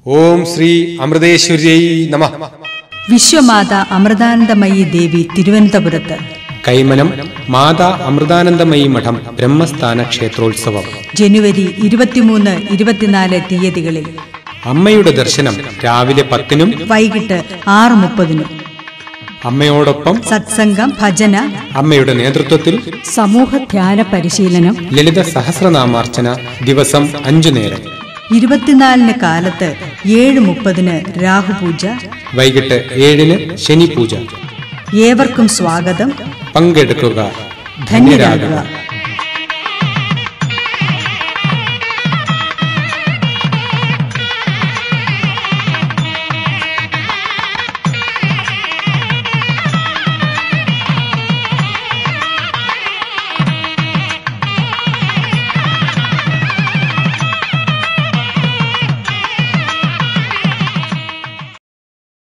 ഓം ശ്രീ അമൃതേശ്വര്യൈ നമഃ. വിശ്വമാതാ അമൃതാനന്ദമയി ദേവി തിരുവനന്തപുരത്ത്. കൈമനം മാതാ അമൃതാനന്ദമയി മഠം ബ്രഹ്മസ്ഥാന ക്ഷേത്രോത്സവം ജനുവരി 23, 24 തീയതികളിൽ. അമ്മയുടെ ദർശനം രാവിലെ 10-നും വൈകിട്ട് 6:30-നും. അമ്മയോടൊപ്പം സത്സംഗം, ഭജന, അമ്മയുടെ നേതൃത്വത്തിൽ സമൂഹ ധ്യാന പരിശീലനം, ലളിത സഹസ്രനാമാർച്ചന ദിവസം 5 നേരം. 24-ന് കാലത്ത് 7:30-ന് രാഹുപൂജ, വൈകിട്ട് 7-ന് ശനി പൂജ. ഏവർക്കും സ്വാഗതം. പങ്കെടുക്കുക, ധന്യരാകുക.